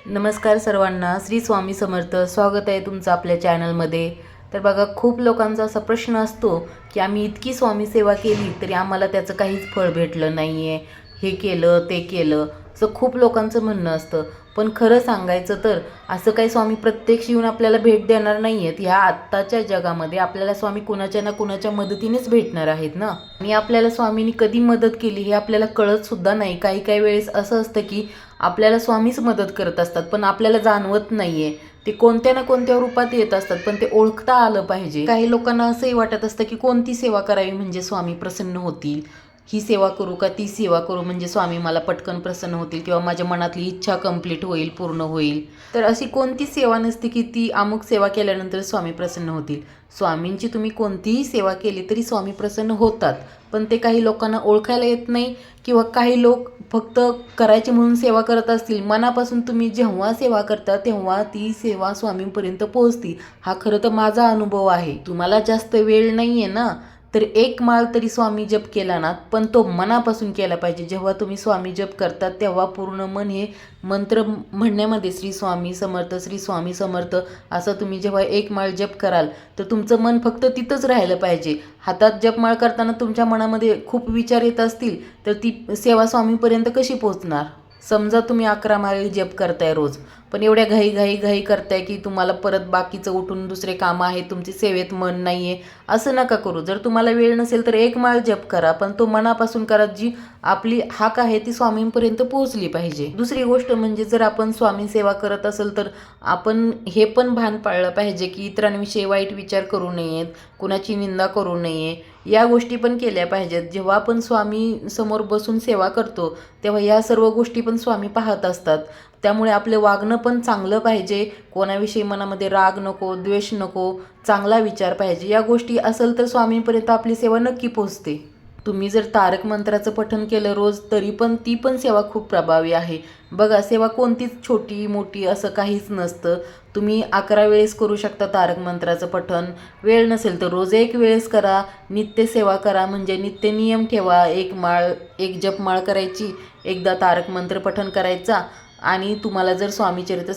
नमस्कार सर्वांना, श्री स्वामी समर्थ. स्वागत आहे तुमचं आपल्या चॅनलमध्ये. तर बघा, खूप लोकांचा असा प्रश्न असतो की आम्ही इतकी स्वामी सेवा केली तरी आम्हाला त्याचं काहीच फळ भेटलं नाही आहे, हे केलं ते केलं, असं खूप लोकांचं म्हणणं असतं. पण खरं सांगायचं तर असं काही स्वामी प्रत्यक्ष येऊन आपल्याला भेट देणार नाही आहेत. ह्या आत्ताच्या जगामध्ये आपल्याला स्वामी कुणाच्या ना कुणाच्या मदतीनेच भेटणार आहेत ना. आणि आपल्याला स्वामींनी कधी मदत केली हे आपल्याला कळतसुद्धा नाही. काही काही वेळेस असं असतं की आपल्याला स्वामीच मदत करत असतात पण आपल्याला जाणवत नाहीये. ते कोणत्या ना कोणत्या रूपात येत असतात पण ते ओळखता आलं पाहिजे. काही लोकांना असंही वाटत असतं की कोणती सेवा करावी म्हणजे स्वामी प्रसन्न होतील, ही सेवा करू का ती सेवा करू म्हणजे स्वामी मला पटकन प्रसन्न होतील किंवा माझ्या मनातली इच्छा कंप्लीट होईल, पूर्ण होईल. तर अशी कोणती सेवा नसते की ती अमुक सेवा केल्यानंतर स्वामी प्रसन्न होतील. स्वामींची तुम्ही कोणतीही सेवा केली तरी स्वामी प्रसन्न होतात, पण ते काही लोकांना ओळखायला येत नाही किंवा काही लोक फक्त करायची म्हणून सेवा करत असतील. मनापासून तुम्ही जेव्हा सेवा करता तेव्हा ती सेवा स्वामींपर्यंत पोहोचते. हा खरं तर माझा अनुभव आहे. तुम्हाला जास्त वेळ नाही आहे ना, तर एक माळ तरी स्वामी जप केला ना, पण तो मनापासून केला पाहिजे. जेव्हा तुम्ही स्वामी जप करता तेव्हा पूर्ण मन हे मंत्र म्हणण्यामध्ये श्री स्वामी समर्थ, श्री स्वामी समर्थ असं तुम्ही जेव्हा एक माळ जप कराल तर तुमचं मन फक्त तिथंच राहिलं पाहिजे. हातात जपमाळ करताना तुमच्या मनामध्ये खूप विचार येत असतील तर ती सेवा स्वामीपर्यंत कशी पोहोचणार. समजा तुम्ही 11 माळी जप करताय रोज, पण एवढ्या घाई करताय की तुम्हाला परत बाकीचं उठून दुसरे कामं आहेत, तुमची सेवेत मन नाही आहे. असं नका करू. जर तुम्हाला वेळ नसेल तर एक माळ जप करा, पण तो मनापासून करा. जी आपली हाक आहे ती स्वामींपर्यंत पोहोचली पाहिजे. दुसरी गोष्ट म्हणजे जर आपण स्वामी सेवा करत असेल तर आपण हे पण भान पाळलं पाहिजे की इतरांविषयी वाईट विचार करू नयेत, कुणाची निंदा करू नये. या गोष्टी पण केल्या पाहिजेत. जेव्हा आपण स्वामी समोर बसून सेवा करतो तेव्हा या सर्व गोष्टी पण स्वामी पाहत असतात. त्यामुळे आपलं वागणं पण चांगलं पाहिजे. कोणाविषयी मनामध्ये राग नको, द्वेष नको, चांगला विचार पाहिजे. या गोष्टी असेल तर स्वामींपर्यंत आपली सेवा नक्की पोहोचते. तुम्ही जर तारक मंत्राचं पठण केलं रोज तरी पण ती पण सेवा खूप प्रभावी आहे. बघा, सेवा कोणतीच छोटी मोठी असं काहीच नसतं. तुम्ही 11 वेळेस करू शकता तारक मंत्राचं पठण. वेळ नसेल तर रोज एक वेळेस करा. नित्य सेवा करा, म्हणजे नित्य नियम ठेवा. एक जपमाळ करायची, एकदा तारक मंत्र पठण करायचा. आणि तुम्हाला जर स्वामीचरित्र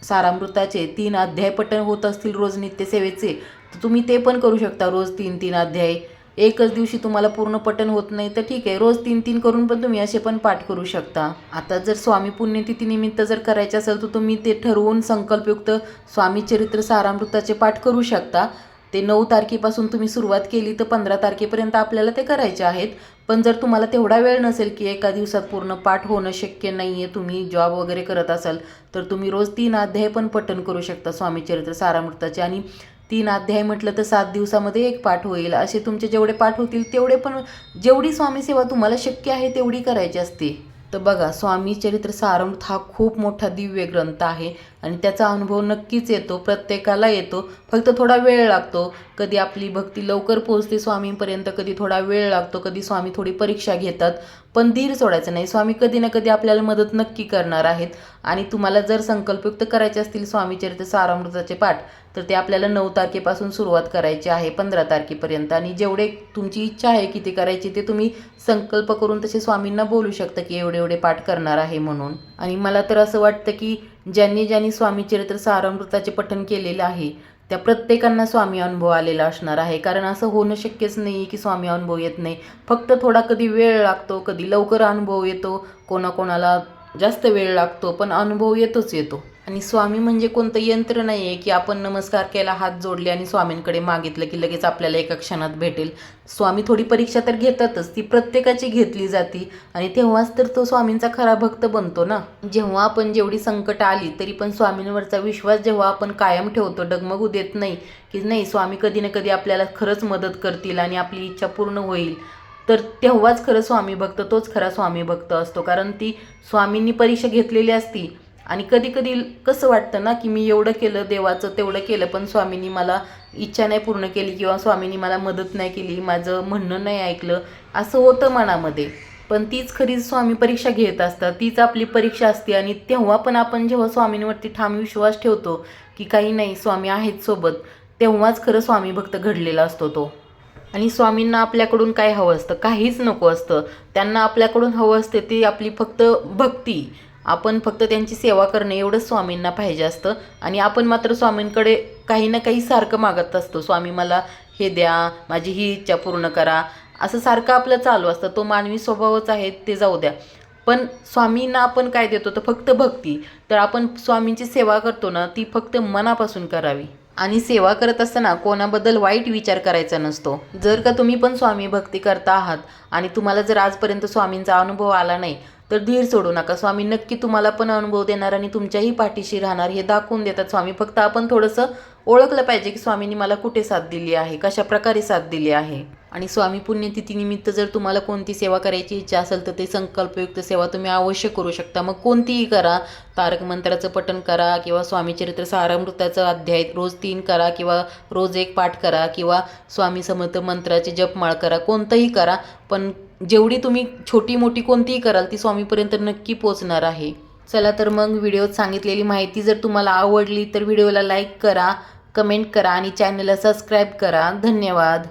सारामृताचे 3 अध्याय पठण होत असतील रोज नित्यसेवेचे, तर तुम्ही ते पण करू शकता. रोज 3-3 अध्याय. एकच दिवशी तुम्हाला पूर्ण पठण होत नाही तर ठीक आहे, रोज 3-3 करून पण तुम्ही असे पण पाठ करू शकता. आता जर स्वामी पुण्यतिथीनिमित्त जर करायचे असेल तर तुम्ही ते ठरवून संकल्पयुक्त स्वामीचरित्र सारामृताचे पाठ करू शकता. ते 9 तारखेपासून तुम्ही सुरुवात केली तर 15 तारखेपर्यंत आपल्याला ते करायचे आहेत. पण जर तुम्हाला तेवढा वेळ नसेल की एका दिवसात पूर्ण पाठ होणं शक्य नाही आहे, तुम्ही जॉब वगैरे करत असाल, तर तुम्ही रोज 3 अध्याय पण पठण करू शकता स्वामीचरित्र सारामृताचे. आणि 3 अध्याय म्हटलं तर 7 दिवसामध्ये एक पाठ होईल. असे तुमचे जेवढे पाठ होतील तेवढे पण, जेवढी स्वामी सेवा तुम्हाला शक्य आहे तेवढी करायची असते. तर बघा, स्वामी चरित्र सारामृत हा खूप मोठा दिव्य ग्रंथ आहे आणि त्याचा अनुभव नक्कीच येतो, प्रत्येकाला येतो. फक्त थोडा वेळ लागतो. कधी आपली भक्ती लवकर पोहोचते स्वामींपर्यंत, कधी थोडा वेळ लागतो, कधी स्वामी थोडी परीक्षा घेतात. पण धीर सोडायचं नाही. स्वामी कधी ना कधी आपल्याला मदत नक्की करणार आहेत. आणि तुम्हाला जर संकल्पयुक्त करायचे असतील स्वामीचरित्र सारामृताचे पाठ, तर ते आपल्याला 9 तारखेपासून सुरुवात करायची आहे 15 तारखेपर्यंत. आणि जेवढे तुमची इच्छा आहे की ते करायची ते तुम्ही संकल्प करून तसे स्वामींना बोलू शकता की एवढे एवढे पाठ करणार आहे म्हणून. आणि मला तर असं वाटतं की ज्यांनी स्वामीचरित्र सारामृताचे पठण केलेलं आहे त्या प्रत्येकांना स्वामी अनुभव आलेला असणार आहे. कारण असं होणं शक्यच नाही की स्वामी अनुभव येत नाही. फक्त थोडा कधी वेळ लागतो, कधी लवकर अनुभव येतो, कोणाकोणाला जास्त वेळ लागतो, पण अनुभव येतोच येतो. आणि स्वामी म्हणजे कोणतं यंत्र नाही आहे की आपण नमस्कार केला, हात जोडले आणि स्वामींकडे मागितलं की लगेच आपल्याला एका क्षणात भेटेल. स्वामी थोडी परीक्षा तर घेतातच, ती प्रत्येकाची घेतली जाते आणि तेव्हाच तर तो स्वामींचा खरा भक्त बनतो ना. जेव्हा आपण जेवढी संकट आली तरी पण स्वामींवरचा विश्वास जेव्हा आपण कायम ठेवतो, डगमगू देत नाही की नाही स्वामी कधी ना कधी आपल्याला खरंच मदत करतील आणि आपली इच्छा पूर्ण होईल, तर तेव्हाच खरं स्वामी भक्त, तोच खरा स्वामी भक्त असतो. कारण ती स्वामींनी परीक्षा घेतलेली असती. आणि कधी कधी कसं वाटतं ना की मी एवढं केलं देवाचं, तेवढं केलं, पण स्वामींनी मला इच्छा नाही पूर्ण केली किंवा स्वामींनी मला मदत नाही केली, माझं म्हणणं नाही ऐकलं, असं होतं मनामध्ये. पण तीच खरी स्वामी परीक्षा घेत असतात, तीच आपली परीक्षा असते. आणि तेव्हा पण आपण जेव्हा स्वामींवरती ठाम विश्वास ठेवतो की काही नाही स्वामी आहेत सोबत, तेव्हाच खरं स्वामी भक्त घडलेला असतो तो. आणि स्वामींना आपल्याकडून काय हवं असतं? काहीच नको असतं. त्यांना आपल्याकडून हवं असते ती आपली फक्त भक्ती. आपण फक्त त्यांची सेवा करणं एवढंच स्वामींना पाहिजे असतं. आणि आपण मात्र स्वामींकडे काही ना काही सारखं मागत असतो. स्वामी मला हे द्या, माझी ही इच्छा पूर्ण करा, असं सारखं आपलं चालू असतं. तो मानवी स्वभावच आहे, ते जाऊ द्या. पण स्वामींना आपण काय देतो तर फक्त भक्ती. तर आपण स्वामींची सेवा करतो ना, ती फक्त मनापासून करावी. आणि सेवा करत असताना कोणाबद्दल वाईट विचार करायचा नसतो. जर का तुम्ही पण स्वामी भक्ती करता आहात आणि तुम्हाला जर आजपर्यंत स्वामींचा अनुभव आला नाही, तर धीर सोडू नका. स्वामी नक्की तुम्हाला पण अनुभव देणार आणि तुमच्याही पाठीशी राहणार, हे दाखवून देतात स्वामी. फक्त आपण थोडंसं ओळखलं पाहिजे की स्वामींनी मला कुठे साथ दिली आहे, कशा प्रकारे साथ दिली आहे. आणि स्वामी पुण्यतिथीनिमित्त जर तुम्हाला कोणती सेवा करायची इच्छा असेल तर ते संकल्पयुक्त सेवा तुम्ही अवश्य करू शकता. मग कोणतीही करा. तारक मंत्राचं पठण करा किंवा स्वामी चरित्र सारामृताचा अध्याय रोज 3 करा किंवा रोज 1 पाठ करा किंवा स्वामी समर्थ मंत्राची जपमाळ करा. कोणतंही करा, पण जेवढी तुम्ही छोटी मोठी कोणतीही कराल ती स्वामीपर्यंत नक्की पोचणार आहे. चला तर मग व्हिडिओत सांगितलेली माहिती जर तुम्हाला आवडली तर व्हिडिओला लाईक करा, कमेंट करा आणि चॅनलला सबस्क्राईब करा. धन्यवाद.